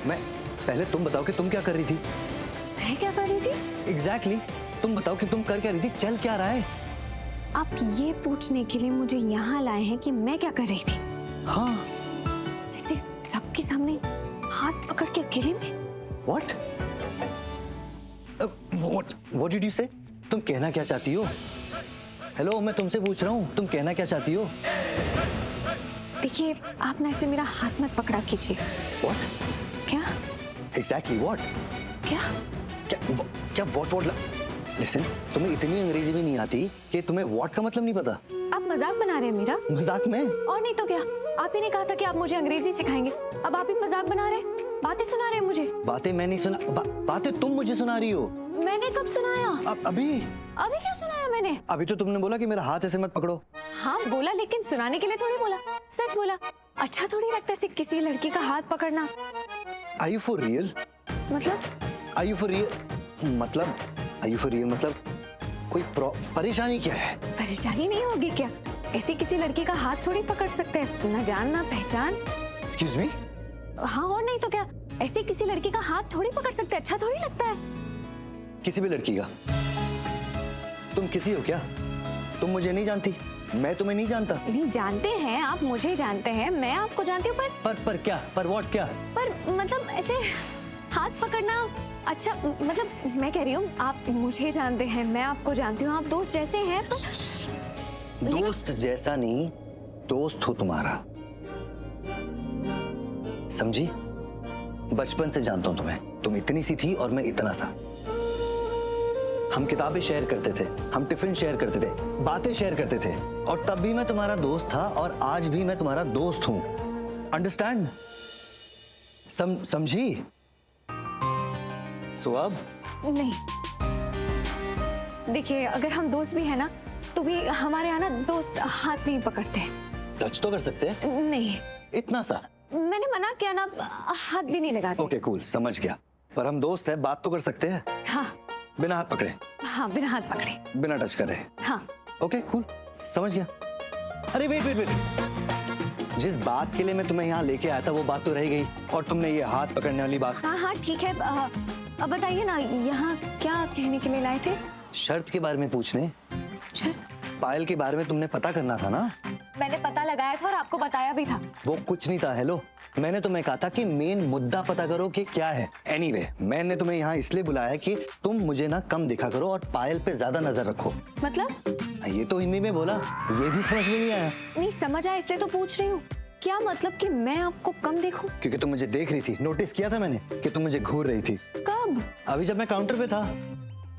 मैं पहले तुम बताओ कि तुम क्या कर रही थी? मैं क्या कर रही थी? एग्जैक्टली तुम बताओ कि तुम कर क्या रही थी, चल क्या रहा है? आप ये पूछने के लिए मुझे यहाँ लाए हैं कि मैं क्या कर रही थी? हाँ। ऐसे सबके सामने हाथ पकड़ के अकेले में? What? What did you say? तुम कहना क्या चाहती हो? हेलो, मैं तुमसे पूछ रहा हूँ, तुम कहना क्या चाहती हो? देखिए, आप ना ऐसे मेरा हाथ मत पकड़ा कीजिए। What? क्या? Exactly what? क्या? क्या what? Listen, तुम्हें इतनी अंग्रेजी भी नहीं आती कि तुम्हें what का मतलब नहीं पता? आप मजाक बना रहे हैं मेरा? मजाक में? और नहीं तो क्या, आप ही ने कहा था कि आप मुझे अंग्रेजी सिखाएंगे, अब आप ही मजाक बना रहे हैं, बातें सुना रहे हैं मुझे। बातें मैं नहीं सुना, बातें तुम मुझे सुना रही हो। मैंने कब सुनाया? अभी क्या सुनाया मैंने? अभी तो तुमने बोला कि मेरा हाथ ऐसे मत पकड़ो। हाँ बोला, लेकिन सुनाने के लिए थोड़ी बोला, सच बोला। अच्छा थोड़ी लगता है किसी लड़की का हाथ पकड़ना। Are you for real? मतलब? Are you for real? मतलब कोई परेशानी क्या है? परेशानी नहीं होगी क्या? ऐसे किसी लड़की का हाथ थोड़ी पकड़ सकते हैं, ना जान ना पहचान। Excuse me? हाँ और नहीं तो क्या, ऐसे किसी लड़की का हाथ थोड़ी पकड़ सकते हैं, अच्छा थोड़ी लगता है। किसी भी लड़की का? तुम किसी हो क्या? तुम मुझे नहीं जानती, मैं तुम्हें नहीं जानता। नहीं जानते हैं, आप मुझे जानते हैं, मैं आपको जानती हूँ, पर क्या? पर व्हाट क्या? पर मतलब ऐसे हाथ पकड़ना। अच्छा मतलब मैं कह रही हूँ, आप मुझे जानते हैं, मैं आपको जानती हूँ, आप दोस्त जैसे हैं पर... दोस्त जैसा नहीं, दोस्त हो तुम्हारा, समझी? बचपन से जानता हूं तुम्हें, तुम इतनी सी थी और मैं इतना सा। हम किताबें शेयर करते थे, हम टिफिन शेयर करते थे, बातें शेयर करते थे, और तब भी मैं तुम्हारा दोस्त था और आज भी मैं तुम्हारा दोस्त हूं। अंडरस्टैंड? समझी? सो अब नहीं, देखिए अगर हम दोस्त भी है ना, तो भी हमारे यहाँ ना दोस्त हाथ नहीं पकड़ते। टच तो कर सकते हैं? नहीं, इतना सा? मैंने मना किया ना, हाथ भी नहीं लगाते। ओके कूल, समझ गया। पर हम दोस्त हैं, बात तो कर सकते हैं। हाँ बिना हाथ पकड़े? हाँ बिना हाथ पकड़े, बिना टच करे। हाँ ओके कूल, समझ गया। अरे वेट, जिस बात के लिए मैं तुम्हें यहाँ लेके आया था वो बात तो रह गई, और तुमने ये हाथ पकड़ने वाली बात। हाँ ठीक है, अब बताइए ना, यहाँ क्या कहने के लिए लाए थे? शर्त के बारे में पूछने। शर्त? पायल के बारे में तुमने पता करना था ना? मैंने पता लगाया था और आपको बताया भी था। वो कुछ नहीं था। हेलो, मैंने तुम्हें कहा था कि मेन मुद्दा पता करो कि क्या है। एनीवे, मैंने तुम्हें यहाँ इसलिए बुलाया कि तुम मुझे ना कम देखा करो और पायल पे ज्यादा नजर रखो। मतलब? ये तो हिंदी में बोला, ये भी समझ में नहीं आया? नहीं समझ आया, इसलिए तो पूछ रही हूँ। क्या मतलब कि मैं आपको कम देखूं? क्योंकि तुम मुझे देख रही थी, नोटिस किया था मैंने कि तुम मुझे घूर रही थी। कब? अभी जब मैं काउंटर पे था।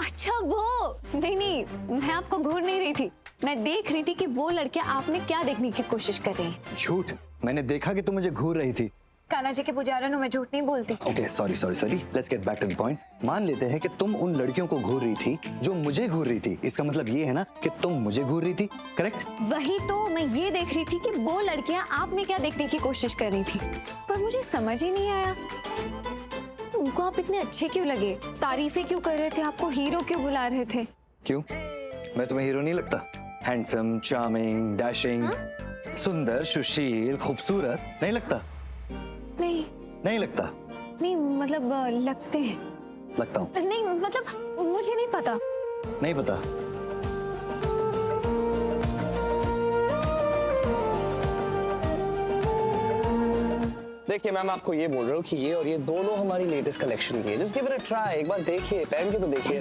अच्छा वो, नहीं मैं आपको घूर नहीं रही थी, मैं देख रही थी कि वो लड़कियां आप में क्या देखने की कोशिश कर रही हैं। झूठ, मैंने देखा कि तुम मुझे घूर रही थी। कान्हा जी के पुजारन हूँ, मैं झूठ नहीं बोलती। Okay sorry, let's get back to the point. मान लेते हैं कि तुम उन लड़कियों को घूर रही थी जो मुझे घूर रही थी, इसका मतलब ये है ना कि तुम मुझे घूर रही थी, करेक्ट? वही तो मैं ये देख रही थी कि वो लड़कियां आप में क्या देखने की कोशिश कर रही थी, पर मुझे समझ ही नहीं आया उनको आप इतने अच्छे क्यों लगे, तारीफें क्यों कर रहे थे, आपको हीरो क्यों बुला रहे थे? क्यों, मैं तुम्हें हीरो नहीं लगता? हैंडसम, चार्मिंग, डैशिंग, सुंदर, सुशील, खूबसूरत नहीं लगता? नहीं लगता? नहीं मतलब लगते हैं। लगता हूँ? नहीं मतलब मुझे नहीं पता। नहीं पता? देखिए मैम, आपको ये बोल रहा हूँ कि ये और ये दोनों हमारी लेटेस्ट कलेक्शन की है। Just give it a try, एक बार देखिए, पहन के तो देखिए।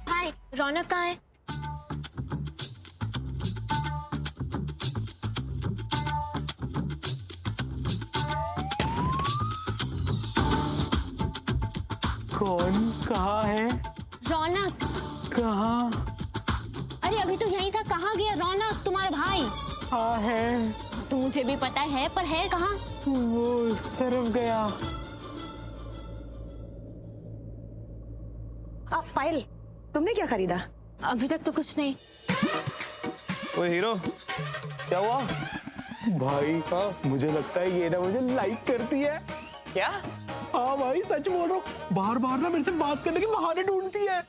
हाय, रौनक कहाँ है? कौन? कहाँ है? रौनक कहाँ? अरे अभी तो यही था, कहाँ गया रौनक तुम्हारा भाई? हाँ है। तो मुझे भी पता है, पर है कहाँ? वो उस तरफ गया। पायल, तुमने क्या खरीदा? अभी तक तो कुछ नहीं। ओए हीरो, क्या हुआ? भाई मुझे लगता है ये ना मुझे लाइक करती है। क्या? हाँ भाई सच बोल रहा हूँ, बार बार ना मेरे से बात करने के बहाने ढूंढती है।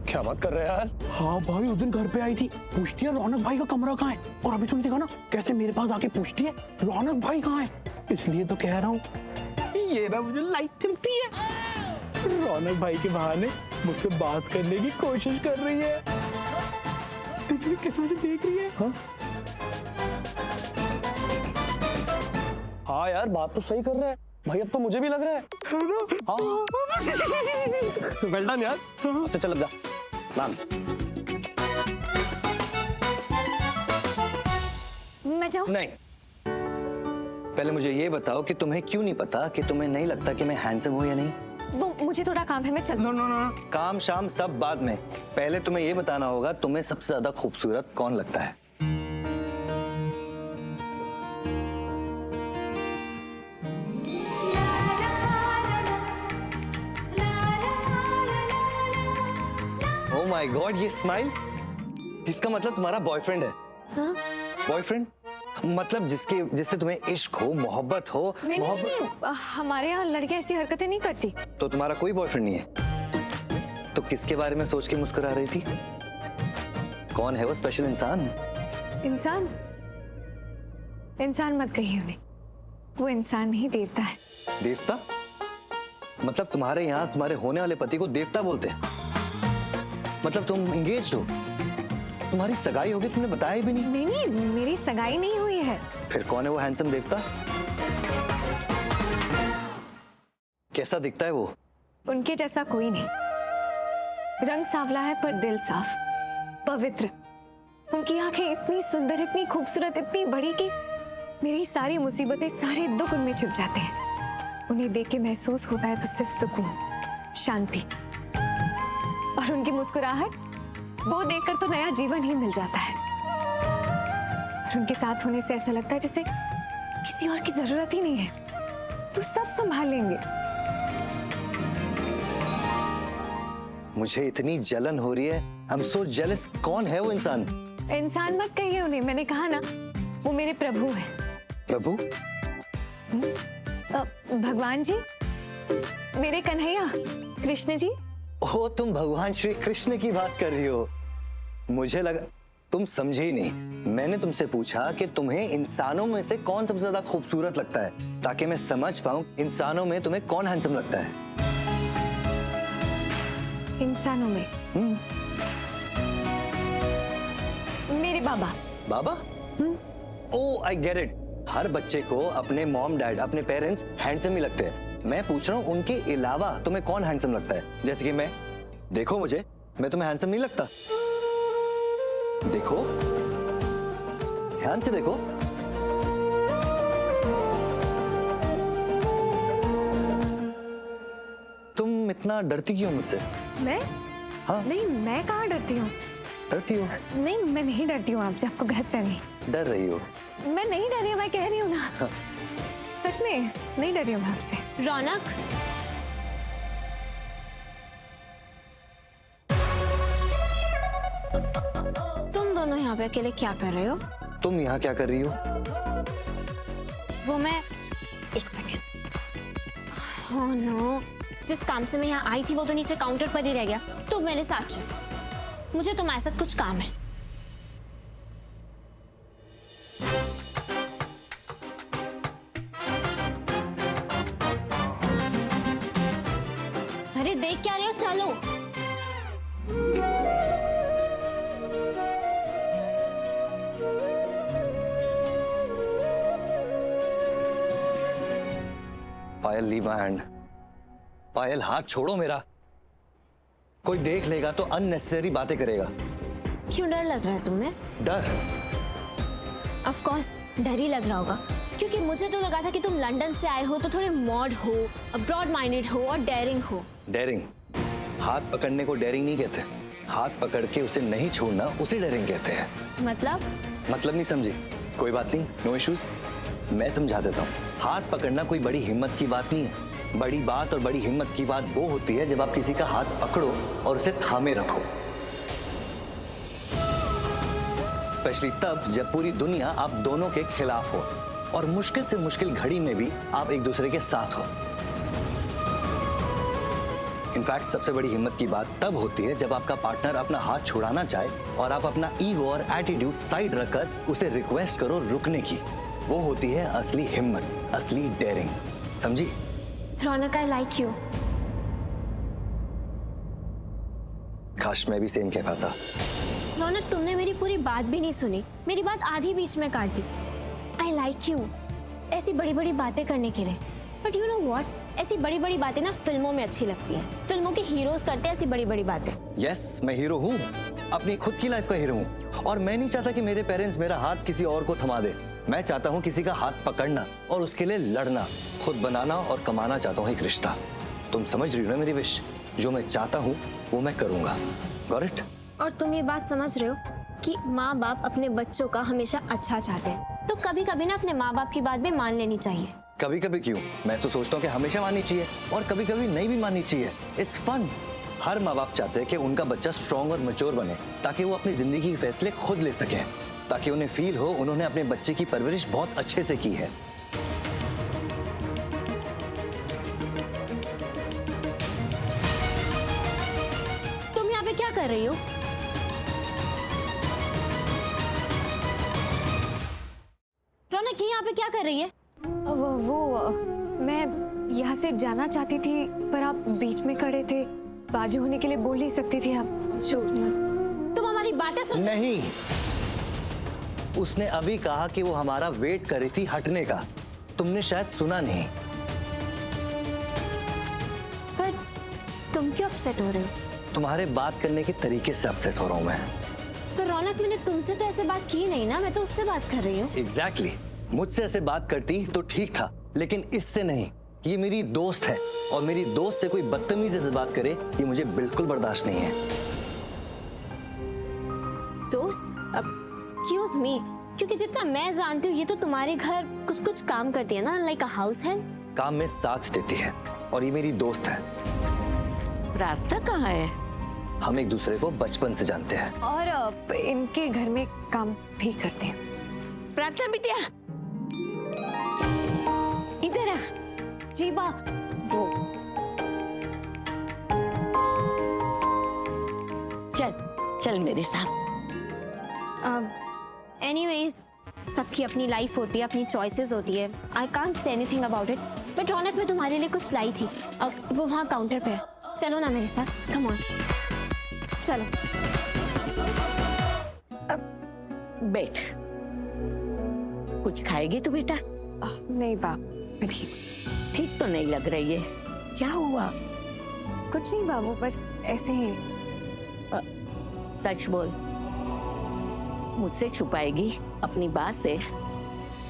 क्या मत कर रहे यार? हाँ भाई, उस दिन घर पे आई थी, पूछती है रौनक भाई का कमरा कहाँ है, और अभी तुमने देखा ना कैसे मेरे पास आके पूछती है रौनक भाई कहाँ है। इसलिए तो कह रहा हूँ ये ना मुझे लाइक करती है। रौनक भाई के बहाने मुझसे बात करने की कोशिश कर रही है। देखिए कैसे मुझे देख रही है। हाँ यार, बात तो सही कर रहा है भाई, अब तो मुझे भी लग रहा है। हाँ वेल डन यार। अच्छा चल अब जा। मैम मैं जाऊँ? नहीं, पहले मुझे ये बताओ कि तुम्हें क्यों नहीं पता कि तुम्हें नहीं लगता कि मैं हैंडसम हूं या नहीं? वो मुझे थोड़ा काम है, मैं चल। नो नो नो, काम शाम सब बाद में, पहले तुम्हें ये बताना होगा तुम्हें सबसे ज्यादा खूबसूरत कौन लगता है। ओह माय गॉड, ये स्माइल, इसका मतलब तुम्हारा बॉयफ्रेंड है? हाँ? बॉयफ्रेंड मतलब जिससे तुम्हें इश्क हो, मोहब्बत हो। नहीं, नहीं, नहीं, हमारे यहाँ लड़कियां ऐसी हरकतें नहीं करती। तो तुम्हारा कोई बॉयफ्रेंड नहीं है? तो किसके बारे में सोच के मुस्कुरा रही थी? कौन है वो स्पेशल इंसान? इंसान? इंसान मत कहिए उन्हें, वो इंसान नहीं, देवता है। देवता? मतलब तुम्हारे यहाँ तुम्हारे होने वाले पति को देवता बोलते हैं? मतलब तुम इंगेज्ड हो? तुम्हारी सगाई होगी, तुमने बताया भी नहीं। नहीं नहीं, मेरी सगाई नहीं हुई है। फिर कौन है वो हैंडसम देवता? कैसा दिखता है वो? उनके जैसा कोई नहीं। रंग सांवला है पर दिल साफ, पवित्र। उनकी आंखें इतनी सुंदर, इतनी खूबसूरत, इतनी बड़ी कि मेरी सारी मुसीबतें, सारे दुख उनमें छुप जाते हैं। उन्हें देख के महसूस होता है तो सिर्फ सुकून, शांति। और उनकी मुस्कुराहट, वो देखकर तो नया जीवन ही मिल जाता है। और उनके साथ होने से ऐसा लगता है जैसे किसी और की जरूरत ही नहीं है, वो सब संभाल लेंगे। मुझे इतनी जलन हो रही है। I am so jealous. कौन है वो इंसान? इंसान मत कहिए उन्हें, मैंने कहा ना, वो मेरे प्रभु हैं। प्रभु? भगवान जी, मेरे कन्हैया, कृष्ण जी। ओ, तुम भगवान श्री कृष्ण की बात कर रही हो। मुझे लगा तुम समझे ही नहीं। मैंने तुमसे पूछा कि तुम्हें इंसानों में से कौन सबसे ज्यादा खूबसूरत लगता है, ताकि मैं समझ पाऊं इंसानों में तुम्हें कौन हैंडसम लगता है। इंसानों में मेरे बाबा। बाबा? ओ आई गेट इट। हर बच्चे को अपने मॉम डैड, अपने पेरेंट्स हैंडसम ही लगते हैं। मैं पूछ रहा हूँ उनके अलावा तुम्हें कौन हैंडसम लगता है? जैसे कि मैं, देखो मुझे, मैं तुम्हें हैंडसम नहीं लगता? देखो, ध्यान से देखो। तुम इतना डरती क्यों मुझसे? मैं? हाँ। नहीं, मैं कहाँ डरती हूँ। डरती हो? नहीं, मैं नहीं डरती हूँ आपसे, आपको गलतफहमी। डर रही हो? मैं नहीं डर रही हूँ, मैं कह रही हूँ ना। सच में नहीं डर रही हूँ मैं आपसे। रौनक, तुम दोनों यहाँ पे अकेले क्या कर रहे हो? तुम यहाँ क्या कर रही हो? वो मैं, एक सेकेंड। ओह नो, जिस काम से मैं यहाँ आई थी वो तो नीचे काउंटर पर ही रह गया। तुम मेरे साथ चलो, मुझे तुम्हारे साथ कुछ काम है। अरे देख क्या रहे हो, चलो। पायल, लीव माय हैंड। पायल, हाथ छोड़ो मेरा। कोई देख लेगा तो अननेसेसरी बातें करेगा। क्यों डर लग रहा है तुम्हें? डर? ऑफ कोर्स डर ही लग रहा होगा, क्योंकि मुझे तो लगा था कि तुम लंदन से आए हो तो थोड़े मॉड हो, ब्रॉड माइंडेड हो और डेयरिंग हो। डेयरिंग? हाथ पकड़ने को डेयरिंग नहीं कहते। हाथ पकड़ के उसे नहीं छोड़ना, उसे डेयरिंग कहते हैं। मतलब नहीं समझी? कोई बात नहीं, नो इश्यूज। मैं समझा देता हूँ। हाथ पकड़ना कोई बड़ी हिम्मत की बात नहीं है। बड़ी बात और बड़ी हिम्मत की बात वो होती है जब आप किसी का हाथ पकड़ो और उसे थामे रखो। स्पेशली तब जब पूरी दुनिया आप दोनों के खिलाफ हो और मुश्किल से मुश्किल घड़ी में भी आप एक दूसरे के साथ हो। इनफैक्ट सबसे बड़ी हिम्मत की बात तब होती है जब आपका पार्टनर अपना हाथ छुड़ाना चाहे और आप अपना ईगो और एटीट्यूड साइड रखकर उसे रिक्वेस्ट करो रुकने की। वो होती है असली हिम्मत, असली डेयरिंग, समझी? रौनक, आई लाइक यू। काश मैं भी सेम कह पाता। रौनक, तुमने मेरी पूरी बात भी नहीं सुनी, मेरी बात आधी बीच में काट दी। आई लाइक यू ऐसी बड़ी बड़ी बातें करने के लिए, बट यू नो व्हाट, ऐसी बड़ी बड़ी बातें ना फिल्मों में अच्छी लगती है। फिल्मों के हीरोज करते हैं ऐसी बड़ी बड़ी बातें। यस, मैं हीरो हूँ, अपनी खुद की लाइफ का हीरो हूँ, और मैं नहीं चाहता कि मेरे पेरेंट्स मेरा हाथ किसी और को थमा दे। मैं चाहता हूँ किसी का हाथ पकड़ना और उसके लिए लड़ना, खुद बनाना और कमाना चाहता हूँ एक रिश्ता। तुम समझ रही हो ना मेरी विश? जो मैं चाहता हूँ वो मैं करूँगा। Got it? और तुम ये बात समझ रहे हो कि माँ बाप अपने बच्चों का हमेशा अच्छा चाहते हैं, तो कभी कभी ना अपने माँ बाप की बात भी मान लेनी चाहिए। कभी कभी क्यों? मैं तो सोचता हूँ कि हमेशा माननी चाहिए, और कभी कभी नहीं भी माननी चाहिए। It's fun. हर माँ बाप चाहते हैं कि उनका बच्चा स्ट्रॉन्ग और मैच्योर बने, ताकि वो अपनी जिंदगी के फैसले खुद ले सके, ताकि उन्हें फील हो उन्होंने अपने बच्चे की परवरिश बहुत अच्छे से की है। तुम यहाँ पे क्या कर रही हो? रौनक, ये यहाँ पे क्या कर रही है? मैं यहाँ से जाना चाहती थी, पर आप बीच में खड़े थे, बाजू होने के लिए बोल नहीं सकती थी आप। तुम हमारी बातें सुन। नहीं, उसने अभी कहा कि वो हमारा वेट कर रही थी हटने का। तुमने शायद सुना नहीं। पर तुम क्यों अपसेट हो रहे हो? तुम्हारे बात करने के तरीके से अपसेट हो रहा हूँ मैं। पर रौनक, मैंने तुमसे तो ऐसे बात की नहीं ना, मैं तो उससे बात कर रही हूँ। एग्जैक्टली। मुझसे ऐसे बात करती तो ठीक था, लेकिन इससे नहीं। ये मेरी दोस्त है, और मेरी दोस्त से कोई बदतमीजी से बात करे ये मुझे बिल्कुल बर्दाश्त नहीं है। दोस्त? एक्सक्यूज मी, क्योंकि जितना मैं जानती हूँ ये तो तुम्हारे घर कुछ कुछ काम करती है ना, लाइक अ हाउस हेल्प। काम में साथ देती है, और ये मेरी दोस्त है। प्रार्थना कहाँ है? हम एक दूसरे को बचपन से जानते हैं। और इनके घर में काम भी करते हैं। प्रार्थना बिटिया, इधर आ। जी बा, वो चल चल मेरे साथ। एनीवेज, सबकी अपनी लाइफ होती है, अपनी चॉइसेस होती है। I can't say anything about it, but Raunak, मैं तुम्हारे लिए कुछ लाई थी। वो वहाँ काउंटर पे है, चलो ना मेरे साथ, कम ऑन, चलो। बैठ। कुछ खाएगी तू बेटा? नहीं बा, मैं ठीक। ठीक तो नहीं लग रही है, क्या हुआ? कुछ नहीं बाबू, बस ऐसे ही। सच बोल, मुझसे छुपाएगी अपनी बात से?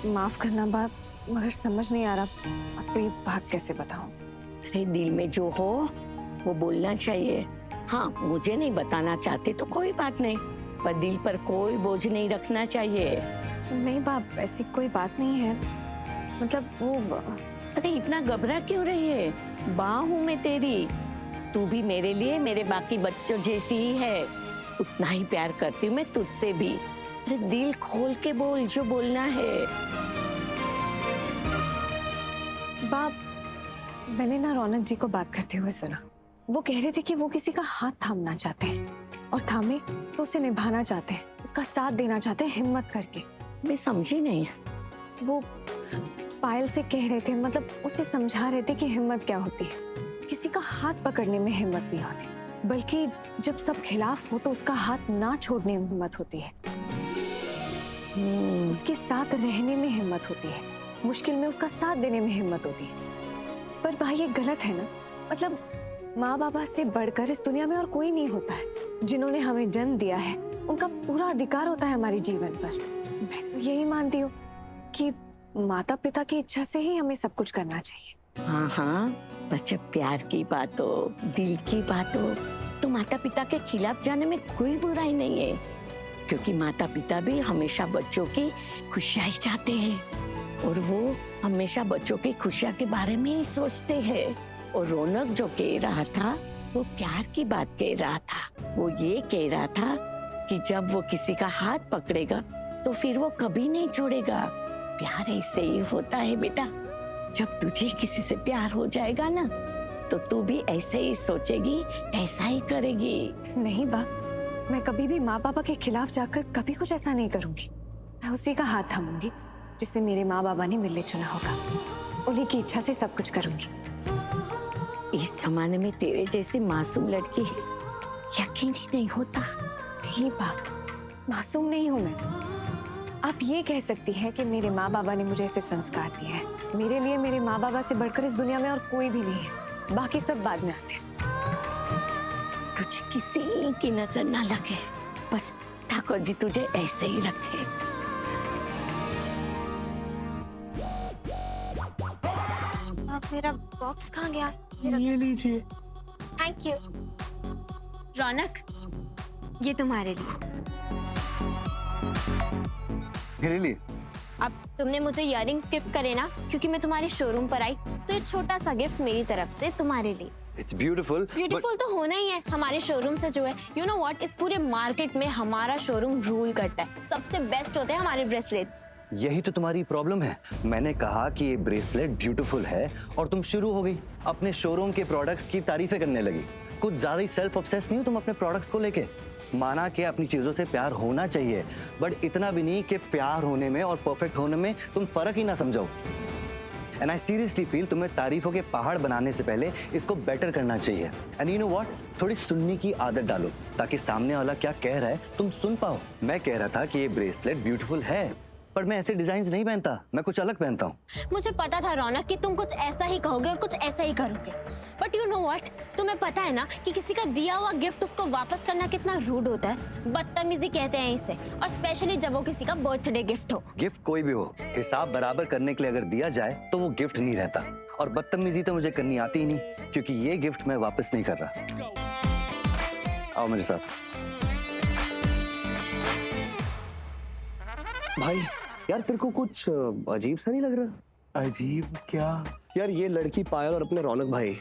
माफ करना बाप, मगर समझ नहीं आ रहा आपको ये बात कैसे बताऊं। अरे दिल में जो हो वो बोलना चाहिए। हाँ, मुझे नहीं बताना चाहते तो कोई बात नहीं, पर दिल पर कोई बोझ नहीं रखना चाहिए। नहीं बाप, ऐसी कोई बात नहीं है, मतलब वो। अरे इतना घबरा क्यों रही है? माँ हूँ मैं तेरी, तू भी मेरे लिए मेरे बाकी बच्चों जैसी ही है। उतना ही प्यार करती हूँ मैं तुझसे भी। अरे दिल खोल के बोल जो बोलना है। बाप, मैंने ना रौनक जी को बात करते हुए सुना। वो कह रहे थे कि वो किसी का हाथ थामना चाहते हैं, और थामे तो उसे निभाना चाहते हैं, उसका साथ देना चाहते हैं हिम्मत करके। मैं समझी नहीं। वो पायल से कह रहे थे, मतलब उसे समझा रहे थे कि हिम्मत क्या होती है। किसी का हाथ पकड़ने में हिम्मत नहीं होती, बल्कि जब सब खिलाफ हो तो उसका हाथ ना छोड़ने में हिम्मत होती है। उसके साथ रहने में हिम्मत होती है, मुश्किल में उसका साथ देने में हिम्मत होती है। पर भाई ये गलत है ना, मतलब माँ बाबा से बढ़कर इस दुनिया में और कोई नहीं होता है। जिन्होंने हमें जन्म दिया है उनका पूरा अधिकार होता है हमारे जीवन पर। मैं तो यही मानती हूँ कि माता पिता की इच्छा से ही हमें सब कुछ करना चाहिए। हाँ हाँ, पर जब प्यार की बात हो, दिल की बात हो, तो माता पिता के खिलाफ जाने में कोई बुराई नहीं है, क्योंकि माता पिता भी हमेशा बच्चों की खुशियां ही चाहते हैं, और वो हमेशा बच्चों की खुशियां के बारे में ही सोचते हैं। और रौनक जो कह रहा था वो प्यार की बात कह रहा था। वो ये कह रहा था कि जब वो किसी का हाथ पकड़ेगा तो फिर वो कभी नहीं छोड़ेगा। प्यार ऐसे ही होता है बेटा, जब तुझे किसी से प्यार हो जाएगा ना, तो तू भी ऐसे ही सोचेगी, ऐसा ही करेगी। नहीं बा, मैं कभी भी माँ पापा के खिलाफ जाकर कभी कुछ ऐसा नहीं करूंगी। मैं उसी का हाथ थामूंगी जिसे मेरे माँ बाबा ने मिलने चुना होगा। उन्हीं की इच्छा से सब कुछ करूंगी। इस जमाने में तेरे जैसी मासूम लड़की यकीन ही नहीं होता। नहीं बा, मासूम नहीं हूं मैं। आप ये कह सकती हैं कि मेरे माँ बाबा ने मुझे ऐसे संस्कार दिए हैं। मेरे लिए मेरे माँ बाबा से बढ़कर इस दुनिया में और कोई भी नहीं है। बाकी सब बाद में आते हैं। तुझे किसी की नजर ना लगे, बस ठाकुर जी तुझे ऐसे ही रखे। अब मेरा बॉक्स कहाँ गया? ये लीजिए। Thank you. रौनक, ये तुम्हारे लिए। मेरे लिए? अब तुमने मुझे इयररिंग्स गिफ्ट करे ना, क्योंकि मैं तुम्हारे शोरूम पर आई, तो ये छोटा सा गिफ्ट मेरी तरफ से तुम्हारे लिए। It's beautiful. ब्यूटीफुल तो होना ही है, हमारे शोरूम से जो है। यू नो व्हाट, इस पूरे मार्केट में हमारा शोरूम रूल करता है। सबसे बेस्ट होते हैं हमारे ब्रेसलेट्स। यही तो तुम्हारी प्रॉब्लम है। मैंने कहा कि ये ब्रेसलेट ब्यूटीफुल है और तुम शुरू हो गई अपने शोरूम के प्रोडक्ट्स की तारीफें करने लगी। कुछ ज्यादा ही सेल्फ ऑब्सेस्ड नहीं हो तुम अपने प्रोडक्ट्स को लेके? माना कि अपनी चीजों से प्यार होना चाहिए, बट इतना भी नहीं कि प्यार होने में और परफेक्ट होने में तुम फर्क ही ना समझो। एंड आई सीरियसली फील तुम्हें तारीफों के पहाड़ बनाने से पहले इसको बेटर करना चाहिए। एंड यू नो व्हाट, थोड़ी सुनने की आदत डालो ताकि सामने वाला क्या कह रहा है तुम सुन पाओ। मैं कह रहा था कि ये ब्रेसलेट ब्यूटीफुल है, पर मैं ऐसे डिजाइन नहीं पहनता, मैं कुछ अलग पहनता हूँ। मुझे पता था रौनक कि तुम कुछ ऐसा ही कहोगे और कुछ ऐसा ही करोगे, बट यू नो व्हाट, तुम्हें पता है ना कि किसी का दिया हुआ गिफ्ट उसको वापस करना कितना रूड होता है। बदतमीजी कहते हैं इसे, और स्पेशली जब वो किसी का बर्थडे गिफ्ट हो। गिफ्ट कोई भी हो, हिसाब बराबर करने के लिए अगर दिया जाए तो वो गिफ्ट नहीं रहता। और बदतमीजी तो मुझे करनी आती ही नहीं, क्योंकि ये गिफ्ट मैं वापस नहीं कर रहा। आओ मेरे साथ। भाई यार, तेरे को कुछ अजीब सा नहीं लग रहा? अजीब क्या? यार ये लड़की पायल और अपने रौनक भाई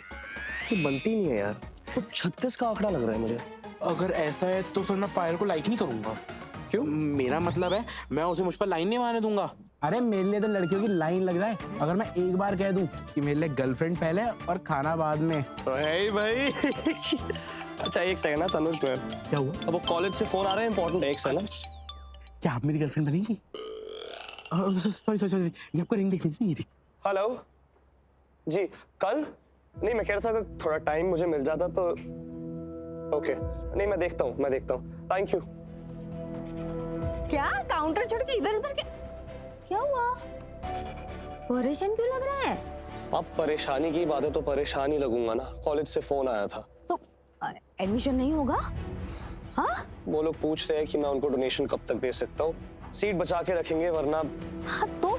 तो बनती नहीं है यार। तो 36 का आंकड़ा लग रहा है मुझे। अगर ऐसा है तो फिर मैं पायल को लाइक नहीं करूंगा। क्यों? मेरा मतलब है मैं उसे मुझ पर लाइन नहीं मारने दूंगा। अरे मेरे लिए तो लड़कियों की लाइन लग जाए अगर मैं एक बार कह दूं कि मेरे लिए गर्लफ्रेंड पहले और खाना बाद में। तो है ही भाई। अच्छा एक सेकंड ना तनुज, में क्या हुआ? अब वो कॉलेज से फोन आ रहा है, इंपॉर्टेंट है, एक सेकंड। क्या आप मेरी गर्लफ्रेंड बनेंगी? सॉरी सॉरी सॉरी, ये आपको रिंग देखनी थी। ये थी। हेलो जी, कल? नहीं, मैं कह रहा था अगर थोड़ा टाइम मुझे मिल जाता तो। ओके, नहीं मैं देखता हूँ। Thank you. क्या काउंटर छोड़ के इधर उधर क्या हुआ? परेशान क्यों लग रहा है? अब परेशानी की बात है तो परेशान ही लगूंगा ना। कॉलेज से फोन आया था। तो एडमिशन नहीं होगा? हाँ? वो लोग पूछ रहे हैं कि मैं उनको डोनेशन कब तक दे सकता हूँ। सीट बचा के रखेंगे वरना। हाँ तो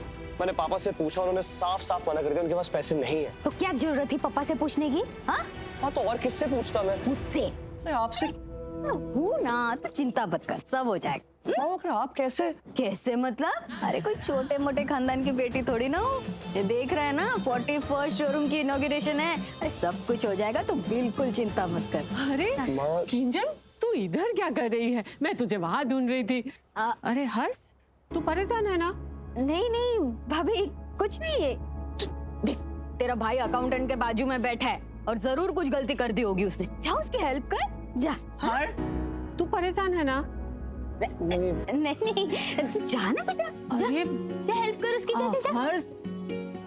मैंने पापा से पूछा, उन्होंने साफ साफ मना कर दिया, उनके पास पैसे नहीं है। तो क्या जरूरत थी पापा से पूछने की? हाँ, हाँ तो और किससे पूछता मैं? मुझसे। अरे आपसे। हूँ ना, तो चिंता मत कर, सब हो जाएगा। आप कैसे? कैसे मतलब? अरे कोई छोटे मोटे खानदान की बेटी थोड़ी ना हूँ। ये देख रहा है ना, 41st शोरूम की इनॉग्रेशन है। अरे सब कुछ हो जाएगा, तो बिल्कुल चिंता मत कर। अरे किंजल, तू इधर क्या कर रही है? मैं तुझे वहां ढूंढ रही थी। अरे हर्ष, तू परेशान है ना? नहीं नहीं भाभी, कुछ नहीं है। देख, तेरा भाई अकाउंटेंट के बाजू में बैठा है और जरूर कुछ गलती कर दी होगी उसने। जा उसकी हेल्प कर, जा। हर्ष, तू परेशान है ना? नहीं, तू जा ना बेटा, जा, जा हेल्प कर उसकी, जा जा जा। हर्ष,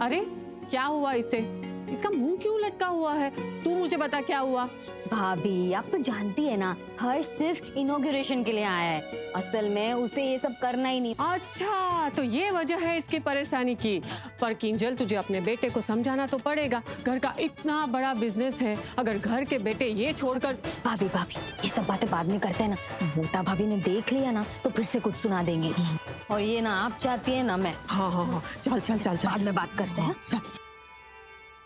अरे क्या हुआ इसे? इसका मुंह क्यों लटका हुआ है? तू मुझे बता क्या हुआ? भाभी आप तो जानती है ना, हर्ष सिर्फ इनॉग्रेशन के लिए आया है। असल में उसे ये सब करना ही नहीं। अच्छा, तो ये वजह है इसकी परेशानी की। पर किंजल, तुझे अपने बेटे को समझाना तो पड़ेगा। घर का इतना बड़ा बिजनेस है, अगर घर के बेटे ये छोड़कर। भाभी भाभी, ये सब बातें बाद में करते हैं ना। मोटा भाभी ने देख लिया ना तो फिर से कुछ सुना देंगे। और ये ना आप चाहती है ना मैं। हाँ हाँ हाँ, चल चल चल बाद में बात करते हैं।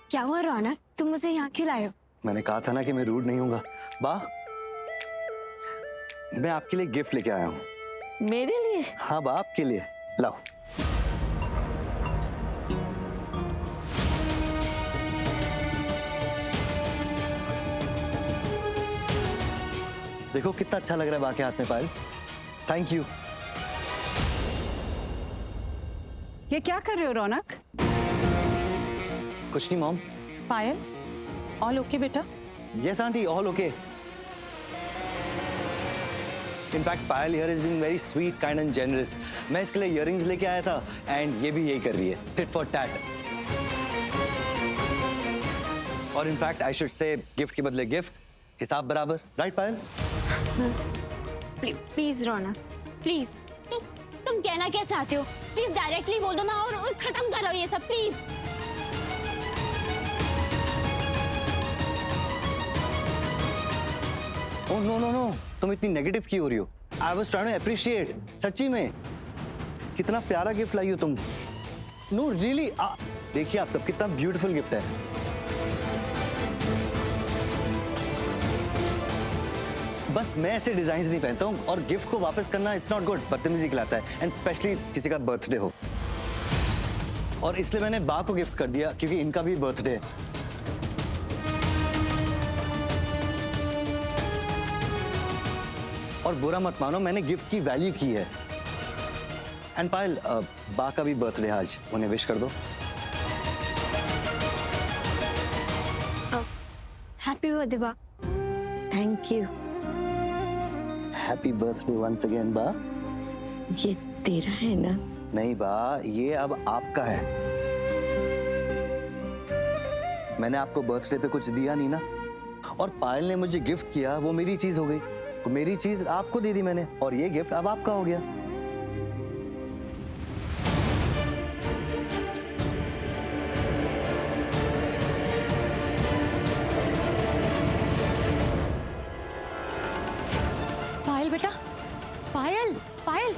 क्या हुआ रौनक, तुम मुझे यहाँ क्यों लाए हो? मैंने कहा था ना कि मैं रूड नहीं हूँगा। बा, मैं आपके लिए गिफ्ट लेके आया हूँ। मेरे लिए? हाँ बा, आपके लिए। लाओ। देखो कितना अच्छा लग रहा है बा के हाथ में पायल। Thank you. ये क्या कर रहे हो रौनक? कुछ नहीं मॉम। पायल, ऑल ओके बेटा? Yes aunty, all okay. In fact Payal here is being very sweet, kind and generous. मैं इसके लिए इयररिंग्स लेके आया था एंड ये भी यही कर रही है, टिट फॉर टैट। और in fact I should say gift के बदले गिफ्ट, हिसाब बराबर, right Payal? Please Raunak, please तुम कहना क्या चाहते हो? प्लीज डायरेक्टली बोल दो ना और खत्म करो ये सब, please. Oh no no no, तुम इतनी नेगेटिव क्यों हो रही हो? I was trying to appreciate, सच्ची में कितना प्यारा गिफ्ट लाई हो तुम। नो रियली, देखिए आप सब, कितना ब्यूटीफुल गिफ्ट है। बस मैं ऐसे डिजाइन नहीं पहनता हूँ और गिफ्ट को वापस करना इट्स नॉट गुड, बदतमीजी कहलाता है, एंड स्पेशली किसी का बर्थडे हो। और इसलिए मैंने बा को गिफ्ट कर दिया क्योंकि इनका भी बर्थडे है। और बुरा मत मानो, मैंने गिफ्ट की वैल्यू की है। एंड पायल, बा का भी बर्थडे आज, उन्हें विश कर दो। हैप्पी बर्थडे बा। Thank you. Happy birthday once again बा। ये तेरा है ना? नहीं बा, ये अब आपका है। मैंने आपको बर्थडे पे कुछ दिया नहीं ना, और पायल ने मुझे गिफ्ट किया, वो मेरी चीज हो गई। तो मेरी चीज आपको दे दी मैंने, और ये गिफ्ट अब आपका हो गया। पायल बेटा, पायल पायल